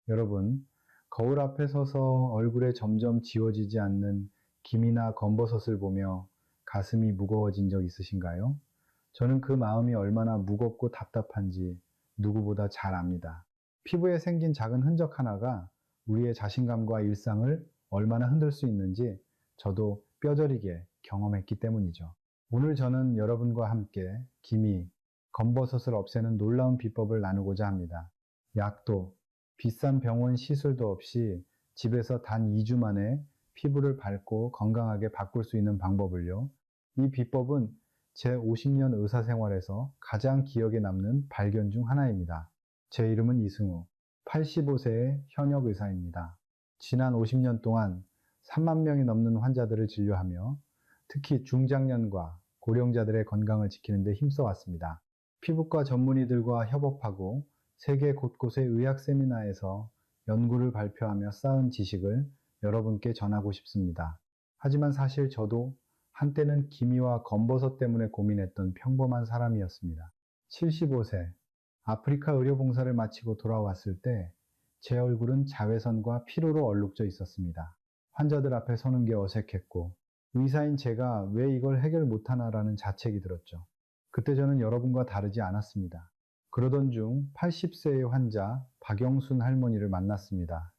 여러분, 거울 앞에 서서 얼굴에 점점 지워지지 않는 김이나 검버섯을 보며 가슴이 무거워진 적 있으신가요? 저는 그 마음이 얼마나 무겁고 답답한지 누구보다 잘 압니다. 피부에 생긴 작은 흔적 하나가 우리의 자신감과 일상을 얼마나 흔들 수 있는지 저도 뼈저리게 경험했기 때문이죠. 오늘 저는 여러분과 함께 기미, 검버섯을 없애는 놀라운 비법을 나누고자 합니다. 약도, 비싼 병원 시술도 없이 집에서 단 2주 만에 피부를 밝고 건강하게 바꿀 수 있는 방법을요. 이 비법은 제 50년 의사 생활에서 가장 기억에 남는 발견 중 하나입니다. 제 이름은 이승우, 85세의 현역 의사입니다. 지난 50년 동안 3만 명이 넘는 환자들을 진료하며 특히 중장년과 고령자들의 건강을 지키는 데 힘써왔습니다. 피부과 전문의들과 협업하고 세계 곳곳의 의학 세미나에서 연구를 발표하며 쌓은 지식을 여러분께 전하고 싶습니다. 하지만 사실 저도 한때는 기미와 검버섯 때문에 고민했던 평범한 사람이었습니다. 75세, 아프리카 의료봉사를 마치고 돌아왔을 때 제 얼굴은 자외선과 피로로 얼룩져 있었습니다. 환자들 앞에 서는 게 어색했고 의사인 제가 왜 이걸 해결 못하나라는 자책이 들었죠. 그때 저는 여러분과 다르지 않았습니다. 그러던 중 80세의 환자 박영순 할머니를 만났습니다.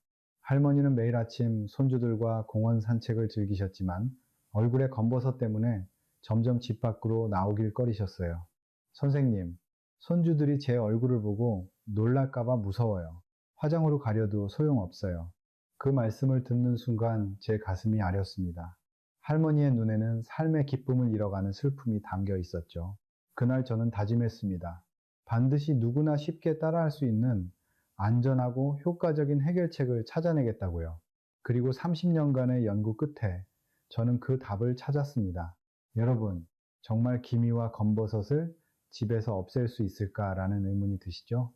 할머니는 매일 아침 손주들과 공원 산책을 즐기셨지만 얼굴에 검버섯 때문에 점점 집 밖으로 나오길 꺼리셨어요. 선생님, 손주들이 제 얼굴을 보고 놀랄까봐 무서워요. 화장으로 가려도 소용없어요. 그 말씀을 듣는 순간 제 가슴이 아렸습니다. 할머니의 눈에는 삶의 기쁨을 잃어가는 슬픔이 담겨 있었죠. 그날 저는 다짐했습니다. 반드시 누구나 쉽게 따라할 수 있는 안전하고 효과적인 해결책을 찾아내겠다고요. 그리고 30년간의 연구 끝에 저는 그 답을 찾았습니다. 여러분, 정말 기미와 검버섯을 집에서 없앨 수 있을까라는 의문이 드시죠?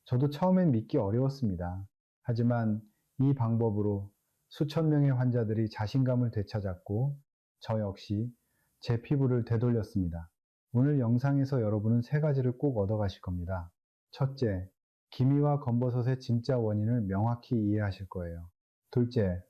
저도 처음엔 믿기 어려웠습니다. 하지만 이 방법으로 수천 명의 환자들이 자신감을 되찾았고 저 역시 제 피부를 되돌렸습니다. 오늘 영상에서 여러분은 세 가지를 꼭 얻어가실 겁니다. 첫째, 기미와 검버섯의 진짜 원인을 명확히 이해하실 거예요. 둘째,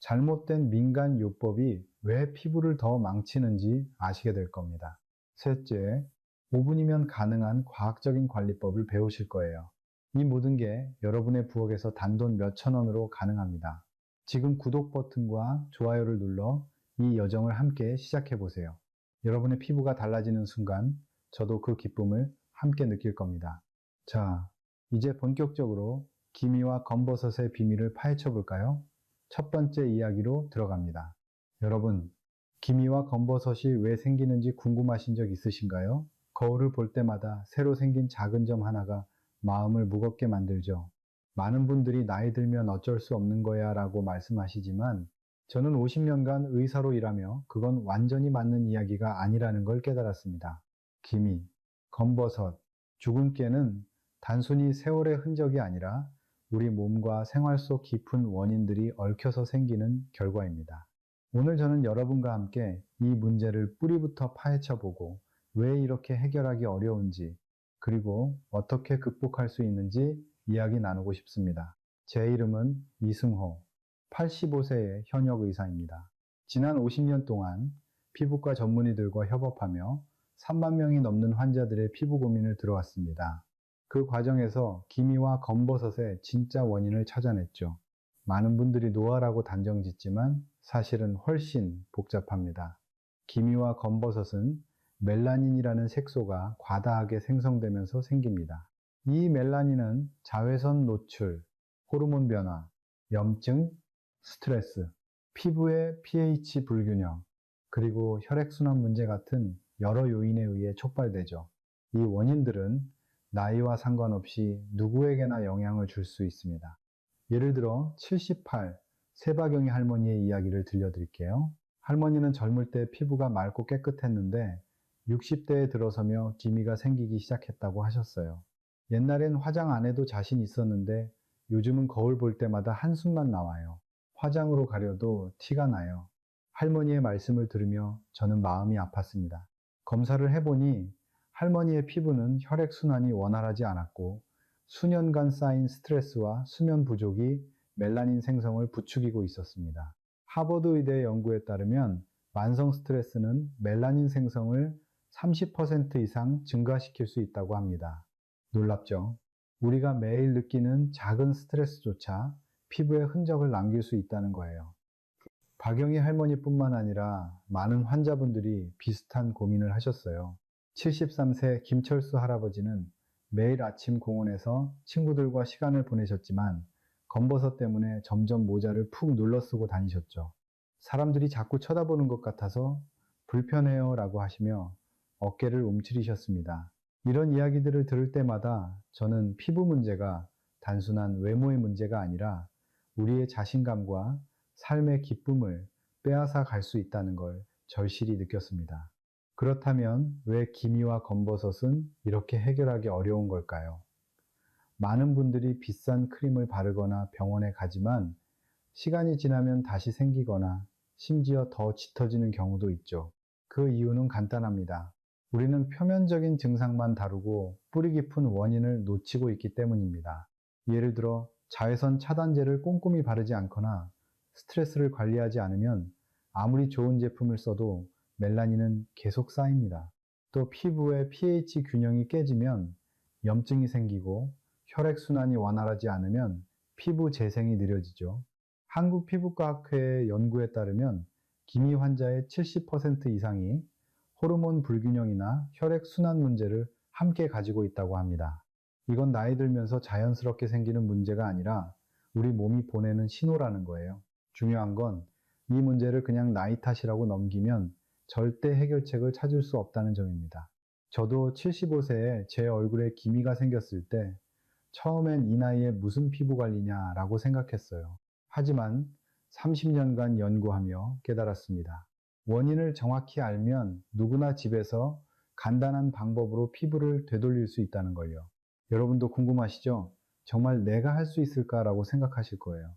잘못된 민간요법이 왜 피부를 더 망치는지 아시게 될 겁니다. 셋째, 5분이면 가능한 과학적인 관리법을 배우실 거예요. 이 모든 게 여러분의 부엌에서 단돈 몇천 원으로 가능합니다. 지금 구독 버튼과 좋아요를 눌러 이 여정을 함께 시작해 보세요. 여러분의 피부가 달라지는 순간 저도 그 기쁨을 함께 느낄 겁니다. 자, 이제 본격적으로 기미와 검버섯의 비밀을 파헤쳐 볼까요? 첫 번째 이야기로 들어갑니다. 여러분, 기미와 검버섯이 왜 생기는지 궁금하신 적 있으신가요? 거울을 볼 때마다 새로 생긴 작은 점 하나가 마음을 무겁게 만들죠. 많은 분들이 나이 들면 어쩔 수 없는 거야 라고 말씀하시지만 저는 50년간 의사로 일하며 그건 완전히 맞는 이야기가 아니라는 걸 깨달았습니다. 기미, 검버섯, 주근깨는 단순히 세월의 흔적이 아니라 우리 몸과 생활 속 깊은 원인들이 얽혀서 생기는 결과입니다. 오늘 저는 여러분과 함께 이 문제를 뿌리부터 파헤쳐보고 왜 이렇게 해결하기 어려운지 그리고 어떻게 극복할 수 있는지 이야기 나누고 싶습니다. 제 이름은 이승호, 85세의 현역 의사입니다. 지난 50년 동안 피부과 전문의들과 협업하며 3만 명이 넘는 환자들의 피부 고민을 들어왔습니다. 그 과정에서 기미와 검버섯의 진짜 원인을 찾아냈죠. 많은 분들이 노화라고 단정 짓지만 사실은 훨씬 복잡합니다. 기미와 검버섯은 멜라닌이라는 색소가 과다하게 생성되면서 생깁니다. 이 멜라닌은 자외선 노출, 호르몬 변화, 염증, 스트레스, 피부의 pH 불균형, 그리고 혈액순환 문제 같은 여러 요인에 의해 촉발되죠. 이 원인들은 나이와 상관없이 누구에게나 영향을 줄 수 있습니다. 예를 들어 78 세바경이 할머니의 이야기를 들려드릴게요. 할머니는 젊을 때 피부가 맑고 깨끗했는데 60대에 들어서며 기미가 생기기 시작했다고 하셨어요. 옛날엔 화장 안 해도 자신 있었는데 요즘은 거울 볼 때마다 한숨만 나와요. 화장으로 가려도 티가 나요. 할머니의 말씀을 들으며 저는 마음이 아팠습니다. 검사를 해보니 할머니의 피부는 혈액순환이 원활하지 않았고 수년간 쌓인 스트레스와 수면 부족이 멜라닌 생성을 부추기고 있었습니다. 하버드 의대 연구에 따르면 만성 스트레스는 멜라닌 생성을 30% 이상 증가시킬 수 있다고 합니다. 놀랍죠? 우리가 매일 느끼는 작은 스트레스조차 피부에 흔적을 남길 수 있다는 거예요. 박영희 할머니뿐만 아니라 많은 환자분들이 비슷한 고민을 하셨어요. 73세 김철수 할아버지는 매일 아침 공원에서 친구들과 시간을 보내셨지만 검버섯 때문에 점점 모자를 푹 눌러쓰고 다니셨죠. 사람들이 자꾸 쳐다보는 것 같아서 불편해요 라고 하시며 어깨를 움츠리셨습니다. 이런 이야기들을 들을 때마다 저는 피부 문제가 단순한 외모의 문제가 아니라 우리의 자신감과 삶의 기쁨을 빼앗아 갈 수 있다는 걸 절실히 느꼈습니다. 그렇다면 왜 기미와 검버섯은 이렇게 해결하기 어려운 걸까요? 많은 분들이 비싼 크림을 바르거나 병원에 가지만 시간이 지나면 다시 생기거나 심지어 더 짙어지는 경우도 있죠. 그 이유는 간단합니다. 우리는 표면적인 증상만 다루고 뿌리 깊은 원인을 놓치고 있기 때문입니다. 예를 들어 자외선 차단제를 꼼꼼히 바르지 않거나 스트레스를 관리하지 않으면 아무리 좋은 제품을 써도 멜라닌은 계속 쌓입니다. 또 피부의 pH 균형이 깨지면 염증이 생기고 혈액순환이 원활하지 않으면 피부 재생이 느려지죠. 한국피부과학회의 연구에 따르면 기미 환자의 70% 이상이 호르몬 불균형이나 혈액순환 문제를 함께 가지고 있다고 합니다. 이건 나이 들면서 자연스럽게 생기는 문제가 아니라 우리 몸이 보내는 신호라는 거예요. 중요한 건 이 문제를 그냥 나이 탓이라고 넘기면 절대 해결책을 찾을 수 없다는 점입니다. 저도 75세에 제 얼굴에 기미가 생겼을 때 처음엔 이 나이에 무슨 피부 관리냐라고 생각했어요. 하지만 30년간 연구하며 깨달았습니다. 원인을 정확히 알면 누구나 집에서 간단한 방법으로 피부를 되돌릴 수 있다는 걸요. 여러분도 궁금하시죠? 정말 내가 할 수 있을까라고 생각하실 거예요.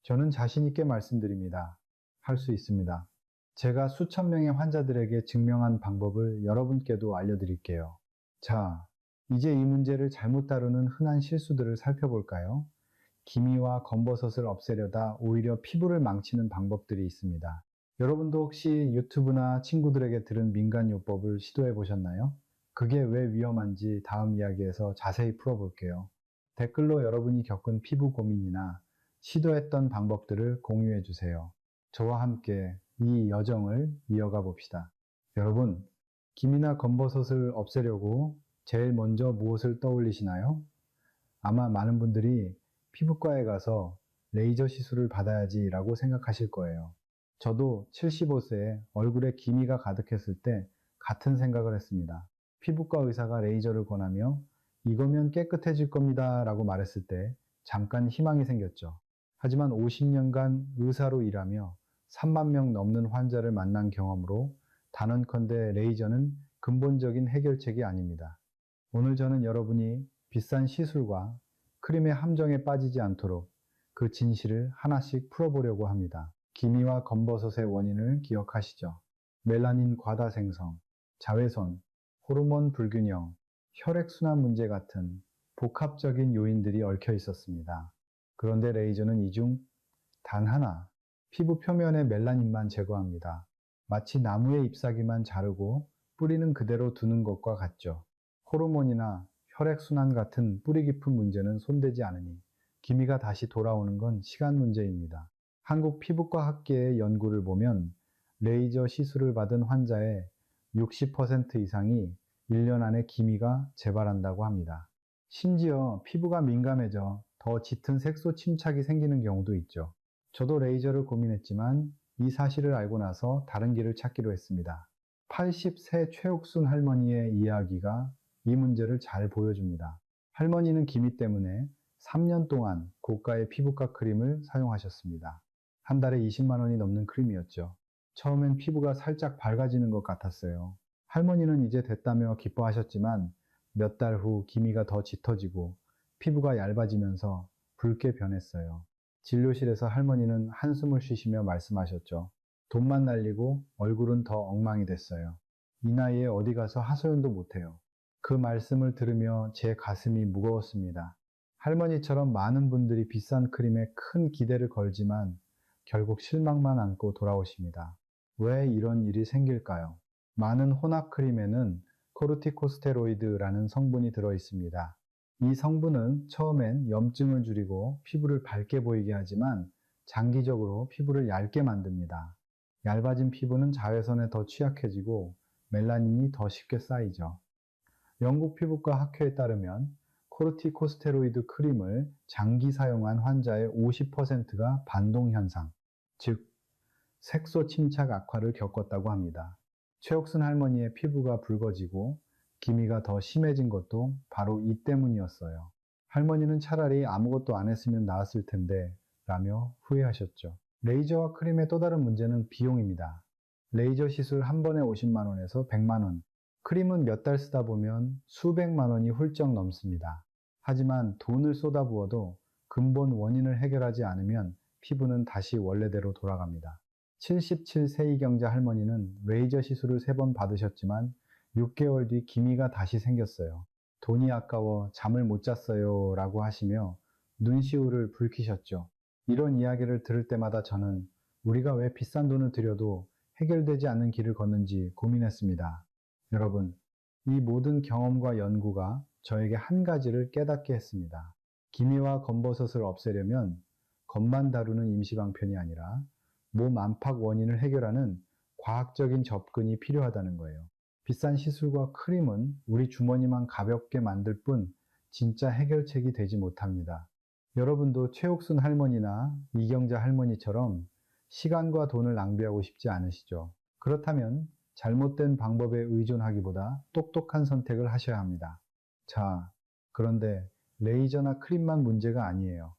저는 자신 있게 말씀드립니다. 할 수 있습니다. 제가 수천 명의 환자들에게 증명한 방법을 여러분께도 알려드릴게요. 자, 이제 이 문제를 잘못 다루는 흔한 실수들을 살펴볼까요? 기미와 검버섯을 없애려다 오히려 피부를 망치는 방법들이 있습니다. 여러분도 혹시 유튜브나 친구들에게 들은 민간요법을 시도해 보셨나요? 그게 왜 위험한지 다음 이야기에서 자세히 풀어볼게요. 댓글로 여러분이 겪은 피부 고민이나 시도했던 방법들을 공유해 주세요. 저와 함께 이 여정을 이어가 봅시다. 여러분, 기미나 검버섯을 없애려고 제일 먼저 무엇을 떠올리시나요? 아마 많은 분들이 피부과에 가서 레이저 시술을 받아야지 라고 생각하실 거예요. 저도 75세에 얼굴에 기미가 가득했을 때 같은 생각을 했습니다. 피부과 의사가 레이저를 권하며 이거면 깨끗해질 겁니다 라고 말했을 때 잠깐 희망이 생겼죠. 하지만 50년간 의사로 일하며 3만 명 넘는 환자를 만난 경험으로 단언컨대 레이저는 근본적인 해결책이 아닙니다. 오늘 저는 여러분이 비싼 시술과 크림의 함정에 빠지지 않도록 그 진실을 하나씩 풀어보려고 합니다. 기미와 검버섯의 원인을 기억하시죠? 멜라닌 과다 생성, 자외선, 호르몬 불균형, 혈액순환 문제 같은 복합적인 요인들이 얽혀 있었습니다. 그런데 레이저는 이 중 단 하나, 피부 표면의 멜라닌만 제거합니다. 마치 나무의 잎사귀만 자르고 뿌리는 그대로 두는 것과 같죠. 호르몬이나 혈액순환 같은 뿌리 깊은 문제는 손대지 않으니 기미가 다시 돌아오는 건 시간 문제입니다. 한국 피부과 학계의 연구를 보면 레이저 시술을 받은 환자의 60% 이상이 1년 안에 기미가 재발한다고 합니다. 심지어 피부가 민감해져 더 짙은 색소 침착이 생기는 경우도 있죠. 저도 레이저를 고민했지만 이 사실을 알고 나서 다른 길을 찾기로 했습니다. 80세 최옥순 할머니의 이야기가 이 문제를 잘 보여줍니다. 할머니는 기미 때문에 3년 동안 고가의 피부과 크림을 사용하셨습니다. 한 달에 20만 원이 넘는 크림이었죠. 처음엔 피부가 살짝 밝아지는 것 같았어요. 할머니는 이제 됐다며 기뻐하셨지만 몇 달 후 기미가 더 짙어지고 피부가 얇아지면서 붉게 변했어요. 진료실에서 할머니는 한숨을 쉬시며 말씀하셨죠. 돈만 날리고 얼굴은 더 엉망이 됐어요. 이 나이에 어디 가서 하소연도 못해요. 그 말씀을 들으며 제 가슴이 무거웠습니다. 할머니처럼 많은 분들이 비싼 크림에 큰 기대를 걸지만 결국 실망만 안고 돌아오십니다. 왜 이런 일이 생길까요? 많은 혼합 크림에는 코르티코스테로이드라는 성분이 들어 있습니다. 이 성분은 처음엔 염증을 줄이고 피부를 밝게 보이게 하지만 장기적으로 피부를 얇게 만듭니다. 얇아진 피부는 자외선에 더 취약해지고 멜라닌이 더 쉽게 쌓이죠. 영국 피부과 학회에 따르면 코르티코스테로이드 크림을 장기 사용한 환자의 50%가 반동 현상, 즉 색소 침착 악화를 겪었다고 합니다. 최옥순 할머니의 피부가 붉어지고 기미가 더 심해진 것도 바로 이 때문이었어요. 할머니는 차라리 아무것도 안 했으면 나았을 텐데 라며 후회하셨죠. 레이저와 크림의 또 다른 문제는 비용입니다. 레이저 시술 한 번에 50만 원에서 100만 원, 크림은 몇 달 쓰다 보면 수백만 원이 훌쩍 넘습니다. 하지만 돈을 쏟아부어도 근본 원인을 해결하지 않으면 피부는 다시 원래대로 돌아갑니다. 77세 이경자 할머니는 레이저 시술을 3번 받으셨지만 6개월 뒤 기미가 다시 생겼어요. 돈이 아까워 잠을 못 잤어요 라고 하시며 눈시울을 붉히셨죠. 이런 이야기를 들을 때마다 저는 우리가 왜 비싼 돈을 들여도 해결되지 않는 길을 걷는지 고민했습니다. 여러분, 이 모든 경험과 연구가 저에게 한 가지를 깨닫게 했습니다. 기미와 검버섯을 없애려면 겉만 다루는 임시방편이 아니라 몸 안팎 원인을 해결하는 과학적인 접근이 필요하다는 거예요. 비싼 시술과 크림은 우리 주머니만 가볍게 만들 뿐 진짜 해결책이 되지 못합니다. 여러분도 최옥순 할머니나 이경자 할머니처럼 시간과 돈을 낭비하고 싶지 않으시죠? 그렇다면 잘못된 방법에 의존하기보다 똑똑한 선택을 하셔야 합니다. 자, 그런데 레이저나 크림만 문제가 아니에요.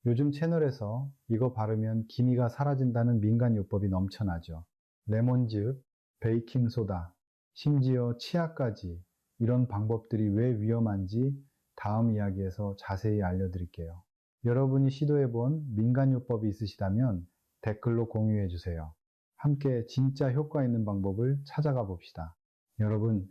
요즘 채널에서 이거 바르면 기미가 사라진다는 민간요법이 넘쳐나죠. 레몬즙, 베이킹소다, 심지어 치아까지 이런 방법들이 왜 위험한지 다음 이야기에서 자세히 알려드릴게요. 여러분이 시도해본 민간요법이 있으시다면 댓글로 공유해주세요. 함께 진짜 효과 있는 방법을 찾아가 봅시다. 여러분,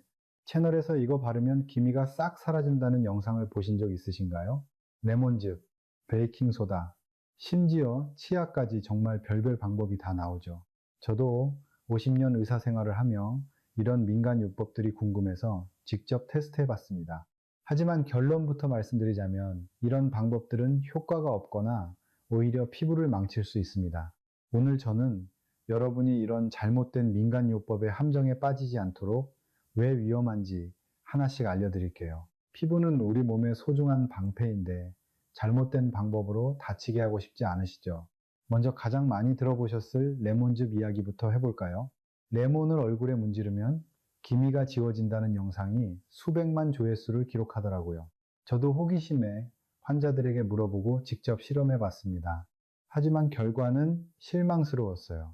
채널에서 이거 바르면 기미가 싹 사라진다는 영상을 보신 적 있으신가요? 레몬즙, 베이킹소다, 심지어 치아까지 정말 별별 방법이 다 나오죠. 저도 50년 의사 생활을 하며 이런 민간요법들이 궁금해서 직접 테스트해 봤습니다. 하지만 결론부터 말씀드리자면 이런 방법들은 효과가 없거나 오히려 피부를 망칠 수 있습니다. 오늘 저는 여러분이 이런 잘못된 민간요법의 함정에 빠지지 않도록 왜 위험한지 하나씩 알려드릴게요. 피부는 우리 몸의 소중한 방패인데 잘못된 방법으로 다치게 하고 싶지 않으시죠? 먼저 가장 많이 들어보셨을 레몬즙 이야기부터 해볼까요? 레몬을 얼굴에 문지르면 기미가 지워진다는 영상이 수백만 조회수를 기록하더라고요. 저도 호기심에 환자들에게 물어보고 직접 실험해 봤습니다. 하지만 결과는 실망스러웠어요.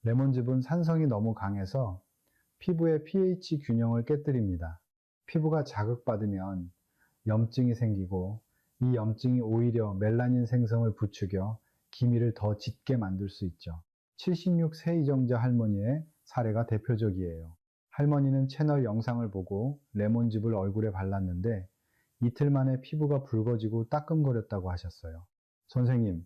레몬즙은 산성이 너무 강해서 피부의 pH 균형을 깨뜨립니다. 피부가 자극받으면 염증이 생기고 이 염증이 오히려 멜라닌 생성을 부추겨 기미를 더 짙게 만들 수 있죠. 76세 이정자 할머니의 사례가 대표적이에요. 할머니는 채널 영상을 보고 레몬즙을 얼굴에 발랐는데 이틀 만에 피부가 붉어지고 따끔거렸다고 하셨어요. 선생님,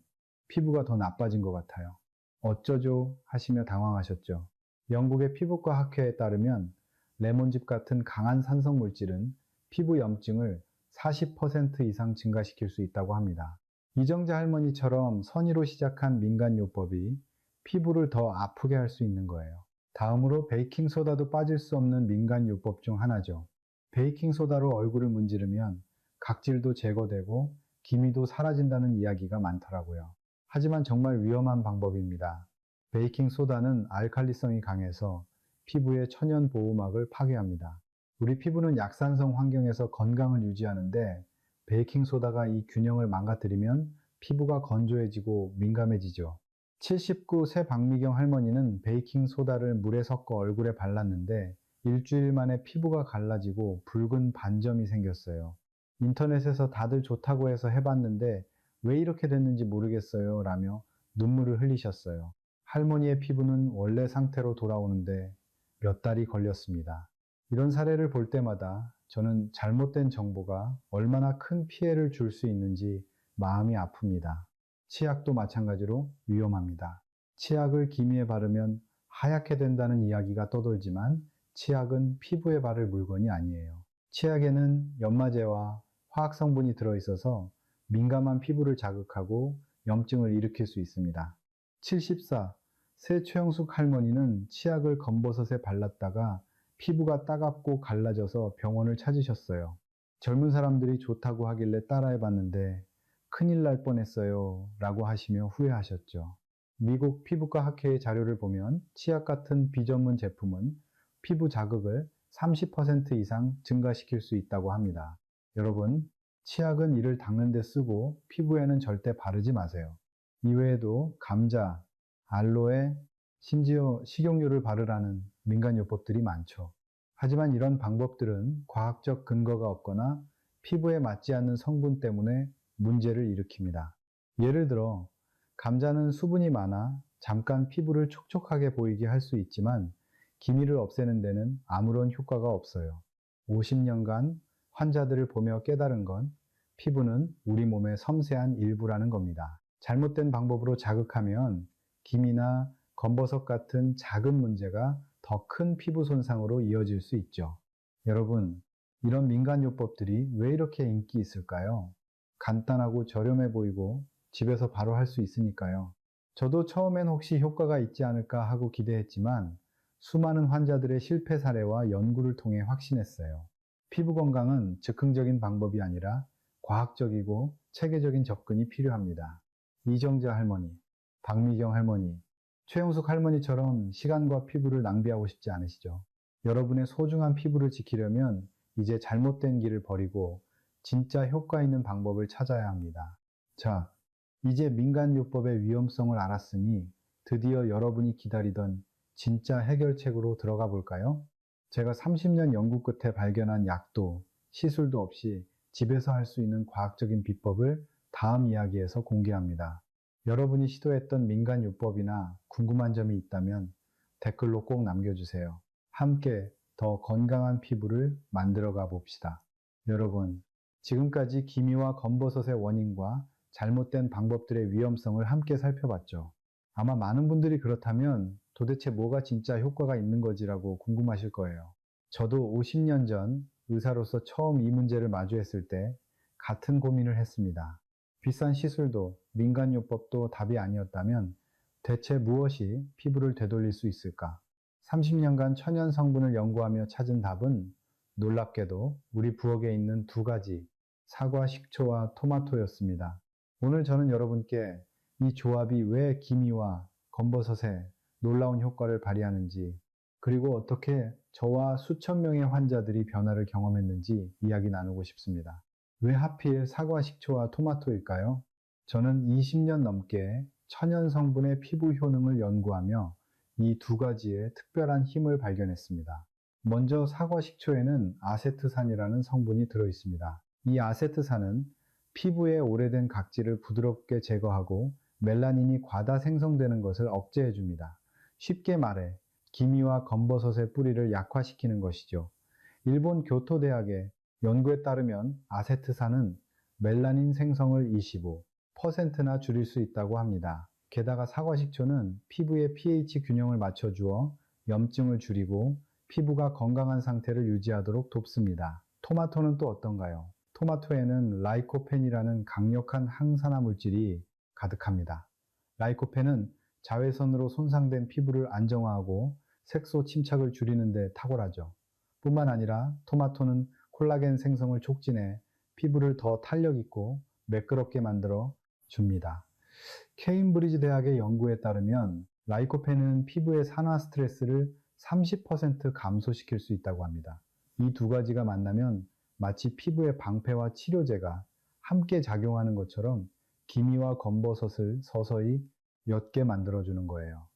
피부가 더 나빠진 것 같아요. 어쩌죠? 하시며 당황하셨죠. 영국의 피부과 학회에 따르면 레몬즙 같은 강한 산성 물질은 피부 염증을 40% 이상 증가시킬 수 있다고 합니다. 이정자 할머니처럼 선의로 시작한 민간요법이 피부를 더 아프게 할 수 있는 거예요. 다음으로 베이킹소다도 빠질 수 없는 민간요법 중 하나죠. 베이킹소다로 얼굴을 문지르면 각질도 제거되고 기미도 사라진다는 이야기가 많더라고요. 하지만 정말 위험한 방법입니다. 베이킹소다는 알칼리성이 강해서 피부의 천연 보호막을 파괴합니다. 우리 피부는 약산성 환경에서 건강을 유지하는데 베이킹소다가 이 균형을 망가뜨리면 피부가 건조해지고 민감해지죠. 79세 박미경 할머니는 베이킹소다를 물에 섞어 얼굴에 발랐는데 일주일 만에 피부가 갈라지고 붉은 반점이 생겼어요. 인터넷에서 다들 좋다고 해서 해봤는데 왜 이렇게 됐는지 모르겠어요 라며 눈물을 흘리셨어요. 할머니의 피부는 원래 상태로 돌아오는데 몇 달이 걸렸습니다. 이런 사례를 볼 때마다 저는 잘못된 정보가 얼마나 큰 피해를 줄 수 있는지 마음이 아픕니다. 치약도 마찬가지로 위험합니다. 치약을 기미에 바르면 하얗게 된다는 이야기가 떠돌지만 치약은 피부에 바를 물건이 아니에요. 치약에는 연마제와 화학 성분이 들어있어서 민감한 피부를 자극하고 염증을 일으킬 수 있습니다. 74. 새 최영숙 할머니는 치약을 검버섯에 발랐다가 피부가 따갑고 갈라져서 병원을 찾으셨어요. 젊은 사람들이 좋다고 하길래 따라해봤는데 큰일 날 뻔했어요 라고 하시며 후회하셨죠. 미국 피부과 학회의 자료를 보면 치약 같은 비전문 제품은 피부 자극을 30% 이상 증가시킬 수 있다고 합니다. 여러분, 치약은 이를 닦는 데 쓰고 피부에는 절대 바르지 마세요. 이외에도 감자, 알로에, 심지어 식용유를 바르라는 민간요법들이 많죠. 하지만 이런 방법들은 과학적 근거가 없거나 피부에 맞지 않는 성분 때문에 문제를 일으킵니다. 예를 들어 감자는 수분이 많아 잠깐 피부를 촉촉하게 보이게 할 수 있지만 기미를 없애는 데는 아무런 효과가 없어요. 50년간 환자들을 보며 깨달은 건 피부는 우리 몸의 섬세한 일부라는 겁니다. 잘못된 방법으로 자극하면 기미나 검버섯 같은 작은 문제가 더 큰 피부 손상으로 이어질 수 있죠. 여러분, 이런 민간요법들이 왜 이렇게 인기 있을까요? 간단하고 저렴해 보이고 집에서 바로 할 수 있으니까요. 저도 처음엔 혹시 효과가 있지 않을까 하고 기대했지만 수많은 환자들의 실패 사례와 연구를 통해 확신했어요. 피부 건강은 즉흥적인 방법이 아니라 과학적이고 체계적인 접근이 필요합니다. 이정자 할머니, 박미경 할머니, 최영숙 할머니처럼 시간과 피부를 낭비하고 싶지 않으시죠? 여러분의 소중한 피부를 지키려면 이제 잘못된 길을 버리고 진짜 효과 있는 방법을 찾아야 합니다. 자, 이제 민간요법의 위험성을 알았으니 드디어 여러분이 기다리던 진짜 해결책으로 들어가 볼까요? 제가 30년 연구 끝에 발견한 약도 시술도 없이 집에서 할 수 있는 과학적인 비법을 다음 이야기에서 공개합니다. 여러분이 시도했던 민간요법이나 궁금한 점이 있다면 댓글로 꼭 남겨주세요. 함께 더 건강한 피부를 만들어가 봅시다. 여러분, 지금까지 기미와 검버섯의 원인과 잘못된 방법들의 위험성을 함께 살펴봤죠. 아마 많은 분들이 그렇다면 도대체 뭐가 진짜 효과가 있는 거지라고 궁금하실 거예요. 저도 50년 전 의사로서 처음 이 문제를 마주했을 때 같은 고민을 했습니다. 비싼 시술도 민간요법도 답이 아니었다면 대체 무엇이 피부를 되돌릴 수 있을까? 30년간 천연 성분을 연구하며 찾은 답은 놀랍게도 우리 부엌에 있는 두 가지, 사과, 식초와 토마토였습니다. 오늘 저는 여러분께 이 조합이 왜 기미와 검버섯에 놀라운 효과를 발휘하는지, 그리고 어떻게 저와 수천 명의 환자들이 변화를 경험했는지 이야기 나누고 싶습니다. 왜 하필 사과, 식초와 토마토일까요? 저는 20년 넘게 천연 성분의 피부 효능을 연구하며 이 두 가지의 특별한 힘을 발견했습니다. 먼저 사과 식초에는 아세트산이라는 성분이 들어있습니다. 이 아세트산은 피부의 오래된 각질을 부드럽게 제거하고 멜라닌이 과다 생성되는 것을 억제해 줍니다. 쉽게 말해 기미와 검버섯의 뿌리를 약화시키는 것이죠. 일본 교토대학의 연구에 따르면 아세트산은 멜라닌 생성을 25%나 줄일 수 있다고 합니다. 게다가 사과식초는 피부의 pH 균형을 맞춰주어 염증을 줄이고 피부가 건강한 상태를 유지하도록 돕습니다. 토마토는 또 어떤가요? 토마토에는 라이코펜이라는 강력한 항산화 물질이 가득합니다. 라이코펜은 자외선으로 손상된 피부를 안정화하고 색소 침착을 줄이는 데 탁월하죠. 뿐만 아니라 토마토는 콜라겐 생성을 촉진해 피부를 더 탄력 있고 매끄럽게 만들어 줍니다. 케임브리지 대학의 연구에 따르면 라이코펜은 피부의 산화 스트레스를 30% 감소시킬 수 있다고 합니다. 이 두 가지가 만나면 마치 피부의 방패와 치료제가 함께 작용하는 것처럼 기미와 검버섯을 서서히 옅게 만들어주는 거예요.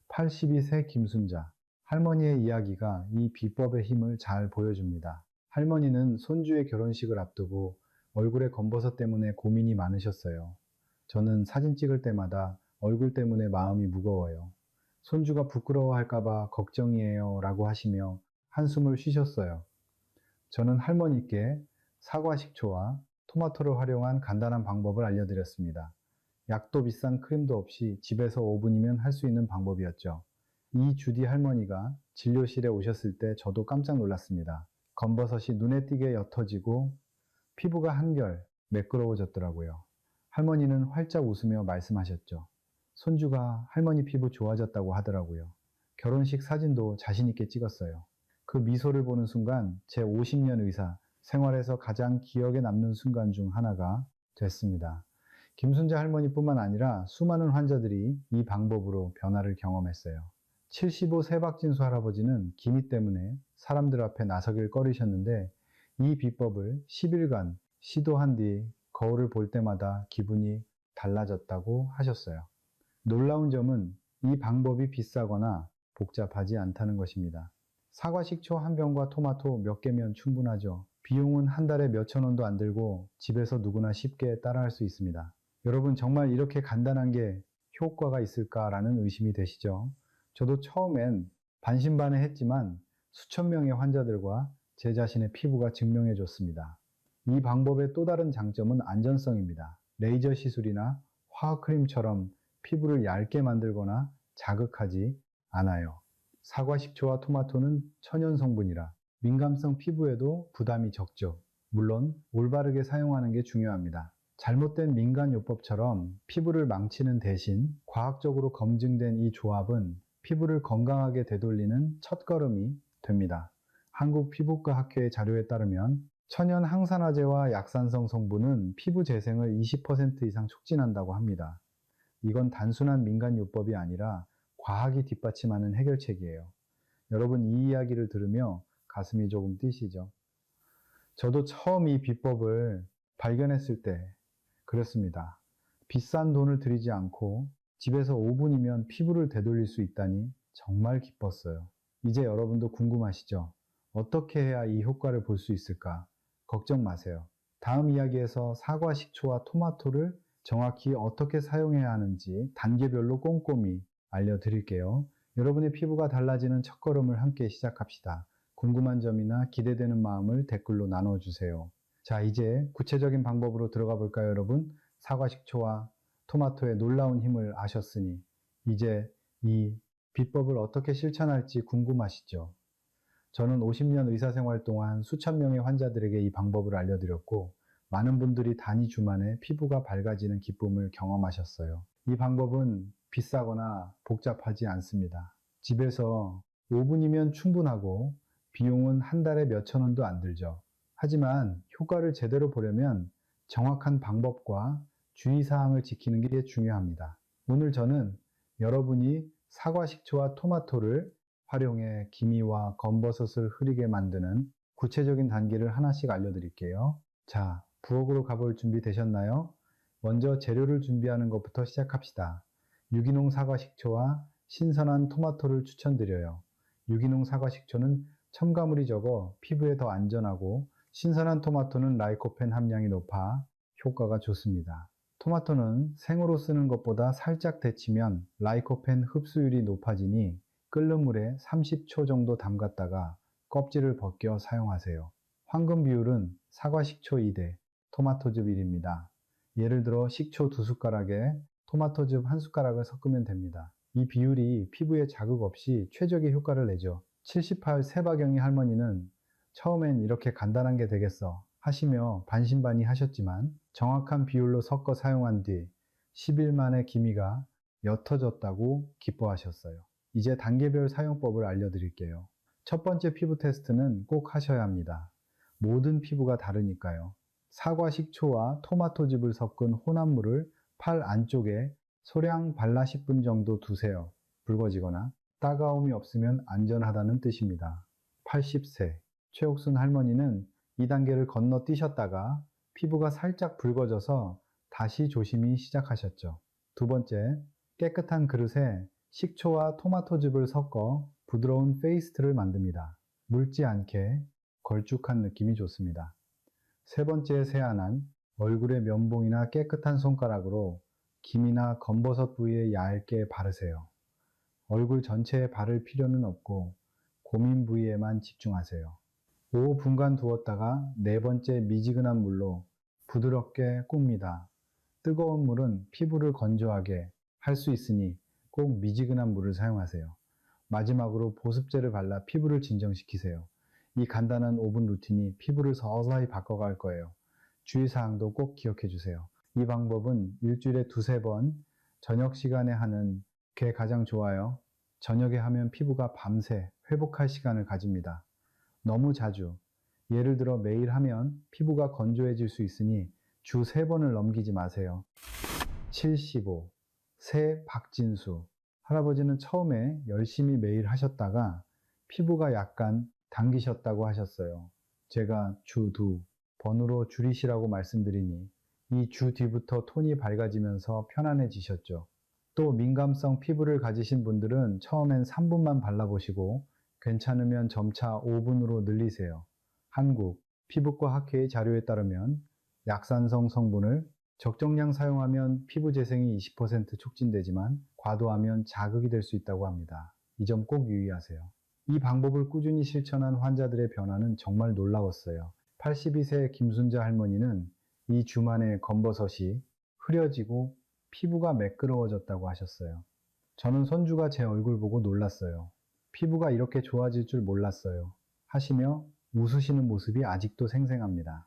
82세 김순자, 할머니의 이야기가 이 비법의 힘을 잘 보여줍니다. 할머니는 손주의 결혼식을 앞두고 얼굴에 검버섯 때문에 고민이 많으셨어요. 저는 사진 찍을 때마다 얼굴 때문에 마음이 무거워요. 손주가 부끄러워할까봐 걱정이에요 라고 하시며 한숨을 쉬셨어요. 저는 할머니께 사과 식초와 토마토를 활용한 간단한 방법을 알려드렸습니다. 약도 비싼 크림도 없이 집에서 5분이면 할 수 있는 방법이었죠. 이 주디 할머니가 진료실에 오셨을 때 저도 깜짝 놀랐습니다. 검버섯이 눈에 띄게 옅어지고 피부가 한결 매끄러워졌더라고요. 할머니는 활짝 웃으며 말씀하셨죠. 손주가 할머니 피부 좋아졌다고 하더라고요. 결혼식 사진도 자신있게 찍었어요. 그 미소를 보는 순간 제 50년 의사 생활에서 가장 기억에 남는 순간 중 하나가 됐습니다. 김순자 할머니뿐만 아니라 수많은 환자들이 이 방법으로 변화를 경험했어요. 75 세박진수 할아버지는 기미 때문에 사람들 앞에 나서길 꺼리셨는데 이 비법을 10일간 시도한 뒤 거울을 볼 때마다 기분이 달라졌다고 하셨어요. 놀라운 점은 이 방법이 비싸거나 복잡하지 않다는 것입니다. 사과 식초 한 병과 토마토 몇 개면 충분하죠. 비용은 한 달에 몇천 원도 안 들고 집에서 누구나 쉽게 따라할 수 있습니다. 여러분 정말 이렇게 간단한 게 효과가 있을까라는 의심이 되시죠? 저도 처음엔 반신반의했지만 수천 명의 환자들과 제 자신의 피부가 증명해 줬습니다. 이 방법의 또 다른 장점은 안전성입니다. 레이저 시술이나 화학크림처럼 피부를 얇게 만들거나 자극하지 않아요. 사과 식초와 토마토는 천연 성분이라 민감성 피부에도 부담이 적죠. 물론 올바르게 사용하는 게 중요합니다. 잘못된 민간요법처럼 피부를 망치는 대신 과학적으로 검증된 이 조합은 피부를 건강하게 되돌리는 첫걸음이 됩니다. 한국피부과학회의 자료에 따르면 천연 항산화제와 약산성 성분은 피부 재생을 20% 이상 촉진한다고 합니다. 이건 단순한 민간요법이 아니라 과학이 뒷받침하는 해결책이에요. 여러분 이 이야기를 들으며 가슴이 조금 뛰시죠? 저도 처음 이 비법을 발견했을 때 그랬습니다. 비싼 돈을 들이지 않고 집에서 5분이면 피부를 되돌릴 수 있다니 정말 기뻤어요. 이제 여러분도 궁금하시죠? 어떻게 해야 이 효과를 볼 수 있을까? 걱정 마세요. 다음 이야기에서 사과 식초와 토마토를 정확히 어떻게 사용해야 하는지 단계별로 꼼꼼히 알려드릴게요. 여러분의 피부가 달라지는 첫걸음을 함께 시작합시다. 궁금한 점이나 기대되는 마음을 댓글로 나눠주세요. 자, 이제 구체적인 방법으로 들어가 볼까요, 여러분? 사과 식초와 토마토의 놀라운 힘을 아셨으니 이제 이 비법을 어떻게 실천할지 궁금하시죠? 저는 50년 의사생활 동안 수천 명의 환자들에게 이 방법을 알려드렸고 많은 분들이 단위 주 만에 피부가 밝아지는 기쁨을 경험하셨어요. 이 방법은 비싸거나 복잡하지 않습니다. 집에서 5분이면 충분하고 비용은 한 달에 몇천 원도 안 들죠. 하지만 효과를 제대로 보려면 정확한 방법과 주의사항을 지키는 게 중요합니다. 오늘 저는 여러분이 사과 식초와 토마토를 활용해 기미와 검버섯을 흐리게 만드는 구체적인 단계를 하나씩 알려드릴게요. 자, 부엌으로 가볼 준비 되셨나요? 먼저 재료를 준비하는 것부터 시작합시다. 유기농 사과 식초와 신선한 토마토를 추천드려요. 유기농 사과 식초는 첨가물이 적어 피부에 더 안전하고 신선한 토마토는 라이코펜 함량이 높아 효과가 좋습니다. 토마토는 생으로 쓰는 것보다 살짝 데치면 라이코펜 흡수율이 높아지니 끓는 물에 30초 정도 담갔다가 껍질을 벗겨 사용하세요. 황금 비율은 사과 식초 2대, 토마토즙 1입니다. 예를 들어 식초 2숟가락에 토마토즙 1숟가락을 섞으면 됩니다. 이 비율이 피부에 자극 없이 최적의 효과를 내죠. 78 세바경이 할머니는 처음엔 이렇게 간단한 게 되겠어 하시며 반신반의 하셨지만 정확한 비율로 섞어 사용한 뒤 10일 만에 기미가 옅어졌다고 기뻐하셨어요. 이제 단계별 사용법을 알려드릴게요. 첫 번째 피부 테스트는 꼭 하셔야 합니다. 모든 피부가 다르니까요. 사과 식초와 토마토즙을 섞은 혼합물을 팔 안쪽에 소량 발라 10분 정도 두세요. 붉어지거나 따가움이 없으면 안전하다는 뜻입니다. 80세 최옥순 할머니는 이 단계를 건너뛰셨다가 피부가 살짝 붉어져서 다시 조심히 시작하셨죠. 두 번째, 깨끗한 그릇에 식초와 토마토즙을 섞어 부드러운 페이스트를 만듭니다. 묽지 않게 걸쭉한 느낌이 좋습니다. 세 번째 세안은 얼굴의 면봉이나 깨끗한 손가락으로 기미나 검버섯 부위에 얇게 바르세요. 얼굴 전체에 바를 필요는 없고 고민 부위에만 집중하세요. 5분간 두었다가 네 번째 미지근한 물로 부드럽게 꿉니다. 뜨거운 물은 피부를 건조하게 할 수 있으니 꼭 미지근한 물을 사용하세요. 마지막으로 보습제를 발라 피부를 진정시키세요. 이 간단한 5분 루틴이 피부를 서서히 바꿔갈 거예요. 주의사항도 꼭 기억해 주세요. 이 방법은 일주일에 두세 번 저녁 시간에 하는 게 가장 좋아요. 저녁에 하면 피부가 밤새 회복할 시간을 가집니다. 너무 자주, 예를 들어 매일 하면 피부가 건조해질 수 있으니 주 3번을 넘기지 마세요. 75. 새 박진수. 할아버지는 처음에 열심히 매일 하셨다가 피부가 약간 당기셨다고 하셨어요. 제가 주 2, 번으로 줄이시라고 말씀드리니 이 주 뒤부터 톤이 밝아지면서 편안해지셨죠. 또 민감성 피부를 가지신 분들은 처음엔 3분만 발라보시고 괜찮으면 점차 5분으로 늘리세요. 한국 피부과 학회의 자료에 따르면 약산성 성분을 적정량 사용하면 피부 재생이 20% 촉진되지만 과도하면 자극이 될 수 있다고 합니다. 이 점 꼭 유의하세요. 이 방법을 꾸준히 실천한 환자들의 변화는 정말 놀라웠어요. 82세 김순자 할머니는 이 주만에 검버섯이 흐려지고 피부가 매끄러워졌다고 하셨어요. 저는 손주가 제 얼굴 보고 놀랐어요. 피부가 이렇게 좋아질 줄 몰랐어요. 하시며 웃으시는 모습이 아직도 생생합니다.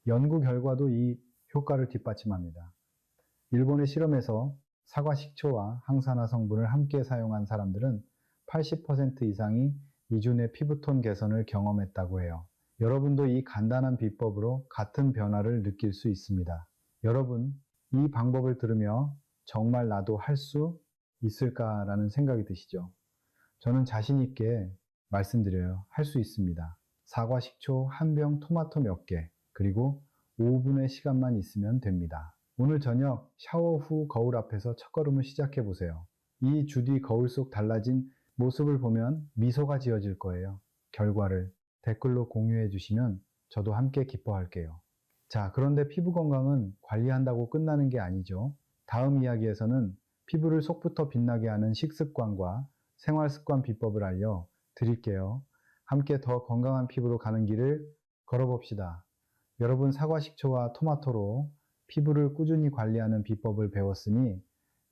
연구 결과도 이 효과를 뒷받침합니다. 일본의 실험에서 사과 식초와 항산화 성분을 함께 사용한 사람들은 80% 이상이 이주 내 피부톤 개선을 경험했다고 해요. 여러분도 이 간단한 비법으로 같은 변화를 느낄 수 있습니다. 여러분, 이 방법을 들으며 정말 나도 할 수 있을까라는 생각이 드시죠? 저는 자신 있게 말씀드려요. 할 수 있습니다. 사과 식초 한 병, 토마토 몇 개, 그리고 5분의 시간만 있으면 됩니다. 오늘 저녁 샤워 후 거울 앞에서 첫걸음을 시작해 보세요. 이 주 뒤 거울 속 달라진 모습을 보면 미소가 지어질 거예요. 결과를 댓글로 공유해 주시면 저도 함께 기뻐할게요. 자, 그런데 피부 건강은 관리한다고 끝나는 게 아니죠. 다음 이야기에서는 피부를 속부터 빛나게 하는 식습관과 생활습관 비법을 알려 드릴게요. 함께 더 건강한 피부로 가는 길을 걸어봅시다. 여러분, 사과 식초와 토마토로 피부를 꾸준히 관리하는 비법을 배웠으니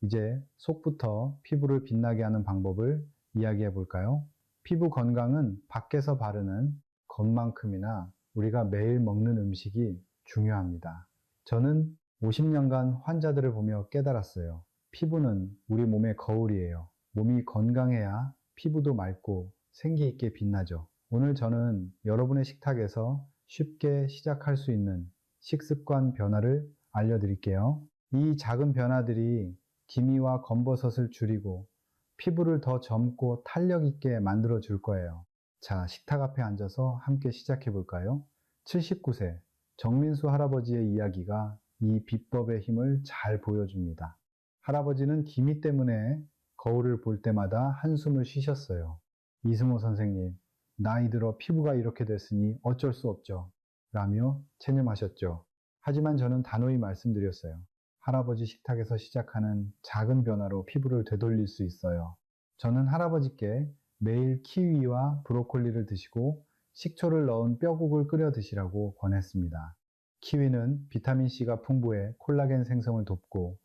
이제 속부터 피부를 빛나게 하는 방법을 이야기해 볼까요? 피부 건강은 밖에서 바르는 것만큼이나 우리가 매일 먹는 음식이 중요합니다. 저는 50년간 환자들을 보며 깨달았어요. 피부는 우리 몸의 거울이에요. 몸이 건강해야 피부도 맑고 생기 있게 빛나죠. 오늘 저는 여러분의 식탁에서 쉽게 시작할 수 있는 식습관 변화를 알려드릴게요. 이 작은 변화들이 기미와 검버섯을 줄이고 피부를 더 젊고 탄력 있게 만들어 줄 거예요. 자, 식탁 앞에 앉아서 함께 시작해 볼까요? 79세 정민수 할아버지의 이야기가 이 비법의 힘을 잘 보여줍니다. 할아버지는 기미 때문에 거울을 볼 때마다 한숨을 쉬셨어요. 이승호 선생님, 나이 들어 피부가 이렇게 됐으니 어쩔 수 없죠. 라며 체념하셨죠. 하지만 저는 단호히 말씀드렸어요. 할아버지 식탁에서 시작하는 작은 변화로 피부를 되돌릴 수 있어요. 저는 할아버지께 매일 키위와 브로콜리를 드시고 식초를 넣은 뼈국을 끓여 드시라고 권했습니다. 키위는 비타민C가 풍부해 콜라겐 생성을 돕고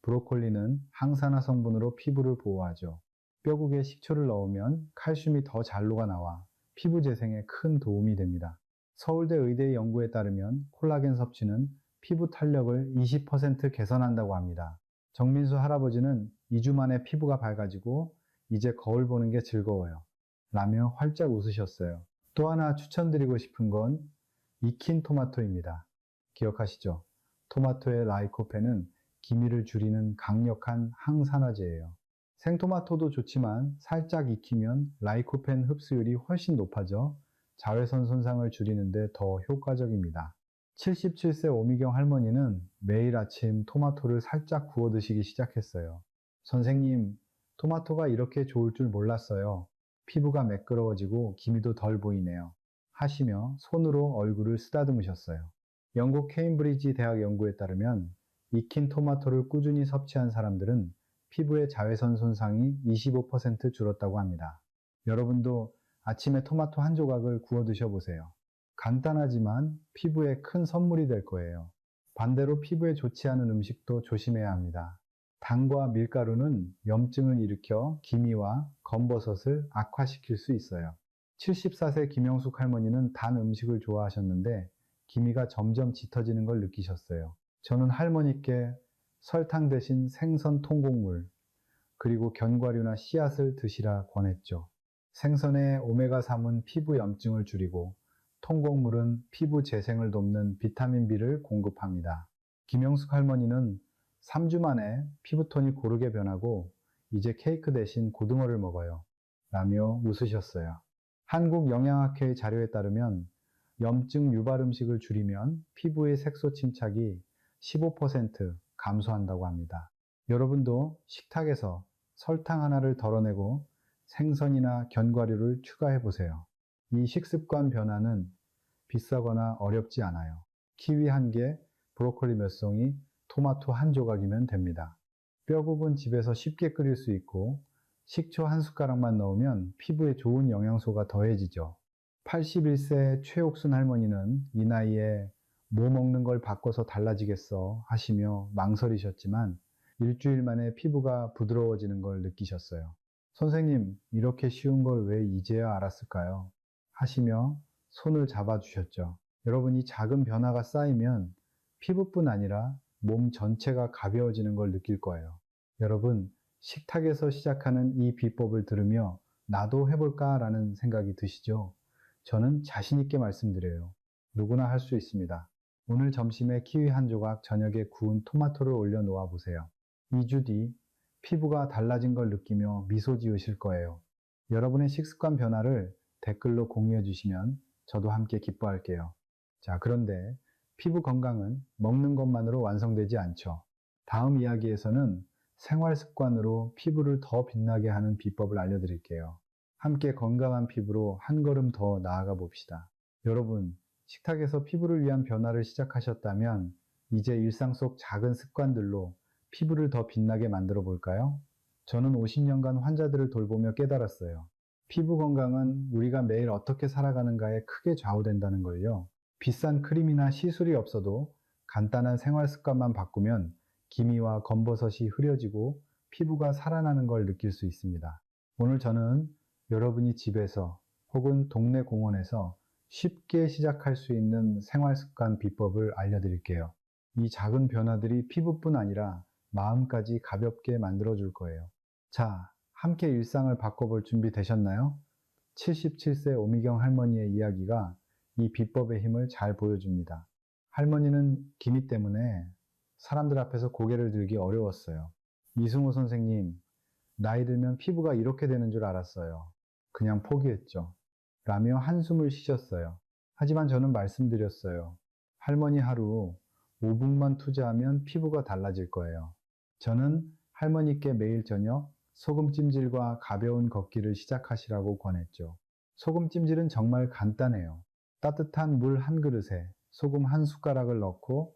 브로콜리는 항산화 성분으로 피부를 보호하죠. 뼈국에 식초를 넣으면 칼슘이 더 잘 녹아나와 피부 재생에 큰 도움이 됩니다. 서울대 의대 연구에 따르면 콜라겐 섭취는 피부 탄력을 20% 개선한다고 합니다. 정민수 할아버지는 2주 만에 피부가 밝아지고 이제 거울 보는 게 즐거워요. 라며 활짝 웃으셨어요. 또 하나 추천드리고 싶은 건 익힌 토마토입니다. 기억하시죠? 토마토의 라이코펜은 기미를 줄이는 강력한 항산화제예요. 생토마토도 좋지만 살짝 익히면 라이코펜 흡수율이 훨씬 높아져 자외선 손상을 줄이는데 더 효과적입니다. 77세 오미경 할머니는 매일 아침 토마토를 살짝 구워 드시기 시작했어요. 선생님, 토마토가 이렇게 좋을 줄 몰랐어요. 피부가 매끄러워지고 기미도 덜 보이네요. 하시며 손으로 얼굴을 쓰다듬으셨어요. 영국 케임브리지 대학 연구에 따르면 익힌 토마토를 꾸준히 섭취한 사람들은 피부의 자외선 손상이 25% 줄었다고 합니다. 여러분도 아침에 토마토 한 조각을 구워 드셔보세요. 간단하지만 피부에 큰 선물이 될 거예요. 반대로 피부에 좋지 않은 음식도 조심해야 합니다. 당과 밀가루는 염증을 일으켜 기미와 검버섯을 악화시킬 수 있어요. 74세 김영숙 할머니는 단 음식을 좋아하셨는데 기미가 점점 짙어지는 걸 느끼셨어요. 저는 할머니께 설탕 대신 생선 통곡물, 그리고 견과류나 씨앗을 드시라 권했죠. 생선의 오메가3은 피부 염증을 줄이고 통곡물은 피부 재생을 돕는 비타민 B를 공급합니다. 김영숙 할머니는 3주 만에 피부톤이 고르게 변하고 이제 케이크 대신 고등어를 먹어요. 라며 웃으셨어요. 한국영양학회의 자료에 따르면 염증 유발 음식을 줄이면 피부의 색소 침착이 15% 감소한다고 합니다. 여러분도 식탁에서 설탕 하나를 덜어내고 생선이나 견과류를 추가해 보세요. 이 식습관 변화는 비싸거나 어렵지 않아요. 키위 1개, 브로콜리 몇 송이, 토마토 1조각이면 됩니다. 뼈국은 집에서 쉽게 끓일 수 있고 식초 1숟가락만 넣으면 피부에 좋은 영양소가 더해지죠. 81세 최옥순 할머니는 이 나이에 뭐 먹는 걸 바꿔서 달라지겠어 하시며 망설이셨지만 일주일 만에 피부가 부드러워지는 걸 느끼셨어요. 선생님, 이렇게 쉬운 걸 왜 이제야 알았을까요? 하시며 손을 잡아주셨죠. 여러분, 이 작은 변화가 쌓이면 피부뿐 아니라 몸 전체가 가벼워지는 걸 느낄 거예요. 여러분, 식탁에서 시작하는 이 비법을 들으며 나도 해볼까 라는 생각이 드시죠? 저는 자신 있게 말씀드려요. 누구나 할 수 있습니다. 오늘 점심에 키위 1조각, 저녁에 구운 토마토를 올려 놓아 보세요. 2주 뒤 피부가 달라진 걸 느끼며 미소 지으실 거예요. 여러분의 식습관 변화를 댓글로 공유해 주시면 저도 함께 기뻐할게요. 자, 그런데 피부 건강은 먹는 것만으로 완성되지 않죠. 다음 이야기에서는 생활 습관으로 피부를 더 빛나게 하는 비법을 알려드릴게요. 함께 건강한 피부로 한 걸음 더 나아가 봅시다. 여러분, 식탁에서 피부를 위한 변화를 시작하셨다면 이제 일상 속 작은 습관들로 피부를 더 빛나게 만들어 볼까요? 저는 50년간 환자들을 돌보며 깨달았어요. 피부 건강은 우리가 매일 어떻게 살아가는가에 크게 좌우된다는 걸요. 비싼 크림이나 시술이 없어도 간단한 생활 습관만 바꾸면 기미와 검버섯이 흐려지고 피부가 살아나는 걸 느낄 수 있습니다. 오늘 저는 여러분이 집에서 혹은 동네 공원에서 쉽게 시작할 수 있는 생활 습관 비법을 알려드릴게요. 이 작은 변화들이 피부뿐 아니라 마음까지 가볍게 만들어줄 거예요. 자, 함께 일상을 바꿔볼 준비 되셨나요? 77세 오미경 할머니의 이야기가 이 비법의 힘을 잘 보여줍니다. 할머니는 기미 때문에 사람들 앞에서 고개를 들기 어려웠어요. 이승호 선생님, 나이 들면 피부가 이렇게 되는 줄 알았어요. 그냥 포기했죠. 라며 한숨을 쉬셨어요. 하지만 저는 말씀드렸어요. 할머니 하루 5분만 투자하면 피부가 달라질 거예요. 저는 할머니께 매일 저녁 소금 찜질과 가벼운 걷기를 시작하시라고 권했죠. 소금 찜질은 정말 간단해요. 따뜻한 물 한 그릇에 소금 1숟가락을 넣고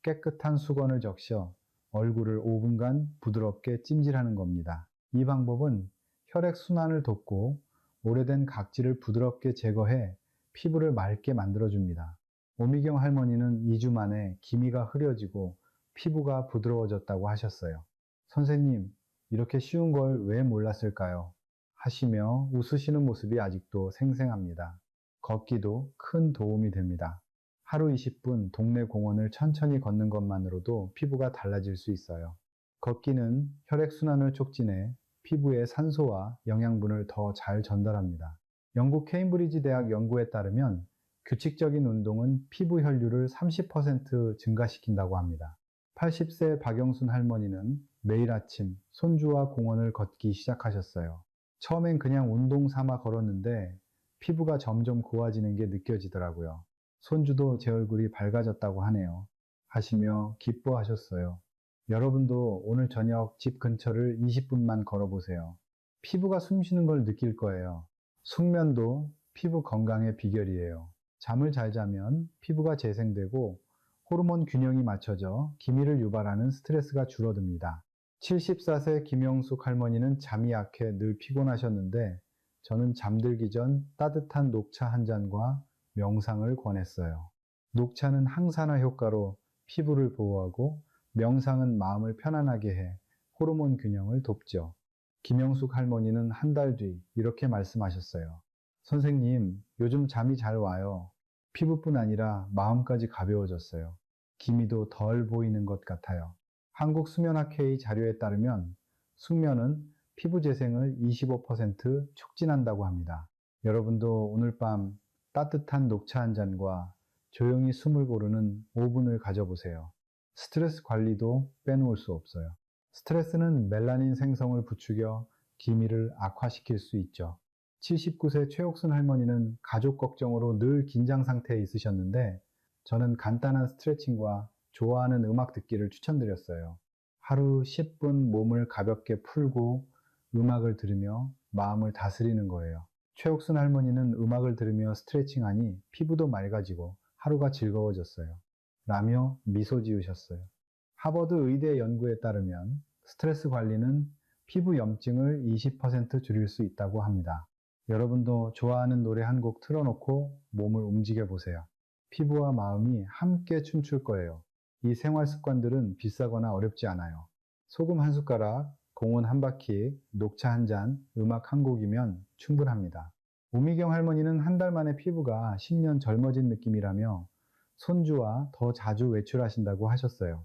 깨끗한 수건을 적셔 얼굴을 5분간 부드럽게 찜질하는 겁니다. 이 방법은 혈액순환을 돕고 오래된 각질을 부드럽게 제거해 피부를 맑게 만들어줍니다. 오미경 할머니는 2주 만에 기미가 흐려지고 피부가 부드러워졌다고 하셨어요. 선생님, 이렇게 쉬운 걸 왜 몰랐을까요? 하시며 웃으시는 모습이 아직도 생생합니다. 걷기도 큰 도움이 됩니다. 하루 20분 동네 공원을 천천히 걷는 것만으로도 피부가 달라질 수 있어요. 걷기는 혈액순환을 촉진해 피부에 산소와 영양분을 더 잘 전달합니다. 영국 케임브리지 대학 연구에 따르면 규칙적인 운동은 피부 혈류를 30% 증가시킨다고 합니다. 80세 박영순 할머니는 매일 아침 손주와 공원을 걷기 시작하셨어요. 처음엔 그냥 운동 삼아 걸었는데 피부가 점점 고와지는 게 느껴지더라고요. 손주도 제 얼굴이 밝아졌다고 하네요. 하시며 기뻐하셨어요. 여러분도 오늘 저녁 집 근처를 20분만 걸어보세요. 피부가 숨쉬는 걸 느낄 거예요. 숙면도 피부 건강의 비결이에요. 잠을 잘 자면 피부가 재생되고 호르몬 균형이 맞춰져 기미를 유발하는 스트레스가 줄어듭니다. 74세 김영숙 할머니는 잠이 약해 늘 피곤하셨는데 저는 잠들기 전 따뜻한 녹차 한 잔과 명상을 권했어요. 녹차는 항산화 효과로 피부를 보호하고 명상은 마음을 편안하게 해 호르몬 균형을 돕죠. 김영숙 할머니는 한 달 뒤 이렇게 말씀하셨어요. 선생님, 요즘 잠이 잘 와요. 피부뿐 아니라 마음까지 가벼워졌어요. 기미도 덜 보이는 것 같아요. 한국수면학회의 자료에 따르면 숙면은 피부 재생을 25% 촉진한다고 합니다. 여러분도 오늘 밤 따뜻한 녹차 한 잔과 조용히 숨을 고르는 5분을 가져보세요. 스트레스 관리도 빼놓을 수 없어요. 스트레스는 멜라닌 생성을 부추겨 기미를 악화시킬 수 있죠. 79세 최옥순 할머니는 가족 걱정으로 늘 긴장 상태에 있으셨는데 저는 간단한 스트레칭과 좋아하는 음악 듣기를 추천드렸어요. 하루 10분 몸을 가볍게 풀고 음악을 들으며 마음을 다스리는 거예요. 최옥순 할머니는 음악을 들으며 스트레칭하니 피부도 맑아지고 하루가 즐거워졌어요. 라며 미소 지으셨어요. 하버드 의대 연구에 따르면 스트레스 관리는 피부 염증을 20% 줄일 수 있다고 합니다. 여러분도 좋아하는 노래 한 곡 틀어놓고 몸을 움직여 보세요. 피부와 마음이 함께 춤출 거예요. 이 생활 습관들은 비싸거나 어렵지 않아요. 소금 한 숟가락, 공원 한 바퀴, 녹차 한 잔, 음악 한 곡이면 충분합니다. 우미경 할머니는 한 달 만에 피부가 10년 젊어진 느낌이라며 손주와 더 자주 외출하신다고 하셨어요.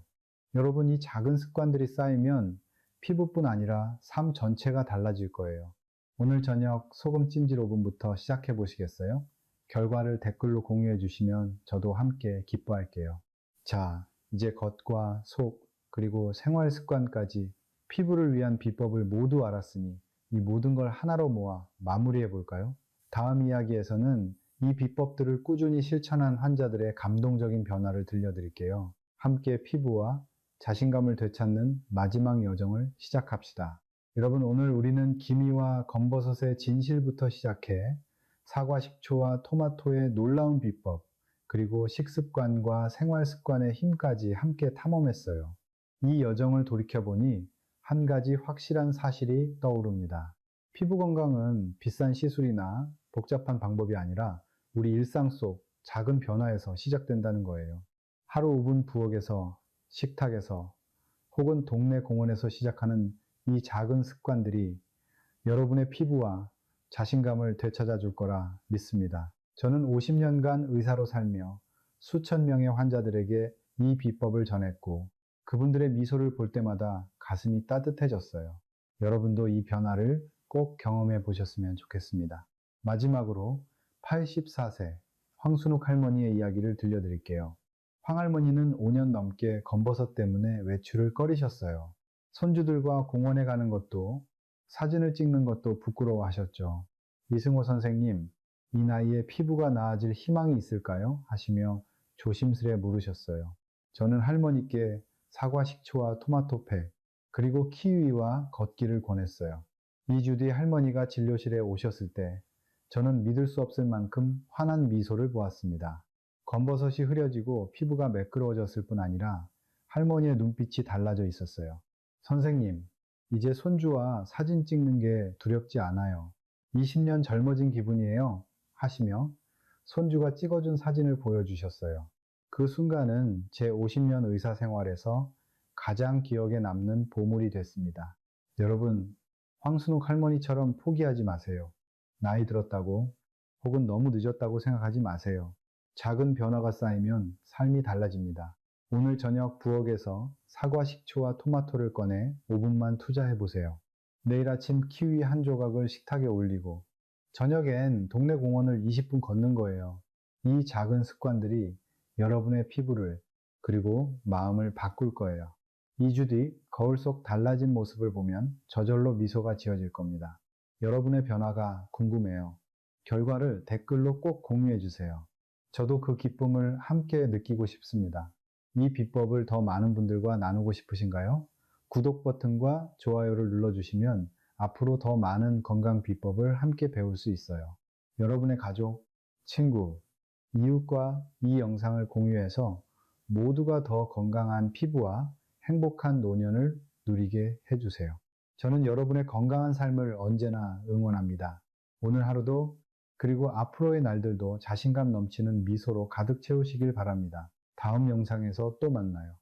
여러분, 이 작은 습관들이 쌓이면 피부뿐 아니라 삶 전체가 달라질 거예요. 오늘 저녁 소금 찜질 5분부터 시작해 보시겠어요? 결과를 댓글로 공유해 주시면 저도 함께 기뻐할게요. 자, 이제 겉과 속, 그리고 생활 습관까지 피부를 위한 비법을 모두 알았으니 이 모든 걸 하나로 모아 마무리해 볼까요? 다음 이야기에서는 이 비법들을 꾸준히 실천한 환자들의 감동적인 변화를 들려드릴게요. 함께 피부와 자신감을 되찾는 마지막 여정을 시작합시다. 여러분, 오늘 우리는 기미와 검버섯의 진실부터 시작해 사과 식초와 토마토의 놀라운 비법, 그리고 식습관과 생활 습관의 힘까지 함께 탐험했어요. 이 여정을 돌이켜보니 한 가지 확실한 사실이 떠오릅니다. 피부 건강은 비싼 시술이나 복잡한 방법이 아니라 우리 일상 속 작은 변화에서 시작된다는 거예요. 하루 5분 부엌에서, 식탁에서, 혹은 동네 공원에서 시작하는 이 작은 습관들이 여러분의 피부와 자신감을 되찾아 줄 거라 믿습니다. 저는 50년간 의사로 살며 수천 명의 환자들에게 이 비법을 전했고 그분들의 미소를 볼 때마다 가슴이 따뜻해졌어요. 여러분도 이 변화를 꼭 경험해 보셨으면 좋겠습니다. 마지막으로 84세 황순옥 할머니의 이야기를 들려드릴게요. 황 할머니는 5년 넘게 검버섯 때문에 외출을 꺼리셨어요. 손주들과 공원에 가는 것도 사진을 찍는 것도 부끄러워하셨죠. 이승호 선생님, 이 나이에 피부가 나아질 희망이 있을까요? 하시며 조심스레 물으셨어요. 저는 할머니께 사과 식초와 토마토팩, 그리고 키위와 걷기를 권했어요. 2주 뒤 할머니가 진료실에 오셨을 때 저는 믿을 수 없을 만큼 환한 미소를 보았습니다. 검버섯이 흐려지고 피부가 매끄러워졌을 뿐 아니라 할머니의 눈빛이 달라져 있었어요. 선생님, 이제 손주와 사진 찍는 게 두렵지 않아요. 20년 젊어진 기분이에요. 하시며 손주가 찍어준 사진을 보여주셨어요. 그 순간은 제 50년 의사 생활에서 가장 기억에 남는 보물이 됐습니다. 여러분, 황순옥 할머니처럼 포기하지 마세요. 나이 들었다고 혹은 너무 늦었다고 생각하지 마세요. 작은 변화가 쌓이면 삶이 달라집니다. 오늘 저녁 부엌에서 사과 식초와 토마토를 꺼내 5분만 투자해 보세요. 내일 아침 키위 한 조각을 식탁에 올리고 저녁엔 동네 공원을 20분 걷는 거예요. 이 작은 습관들이 여러분의 피부를 그리고 마음을 바꿀 거예요. 2주 뒤 거울 속 달라진 모습을 보면 저절로 미소가 지어질 겁니다. 여러분의 변화가 궁금해요. 결과를 댓글로 꼭 공유해 주세요. 저도 그 기쁨을 함께 느끼고 싶습니다. 이 비법을 더 많은 분들과 나누고 싶으신가요? 구독 버튼과 좋아요를 눌러주시면 앞으로 더 많은 건강 비법을 함께 배울 수 있어요. 여러분의 가족, 친구, 이웃과 이 영상을 공유해서 모두가 더 건강한 피부와 행복한 노년을 누리게 해주세요. 저는 여러분의 건강한 삶을 언제나 응원합니다. 오늘 하루도 그리고 앞으로의 날들도 자신감 넘치는 미소로 가득 채우시길 바랍니다. 다음 영상에서 또 만나요.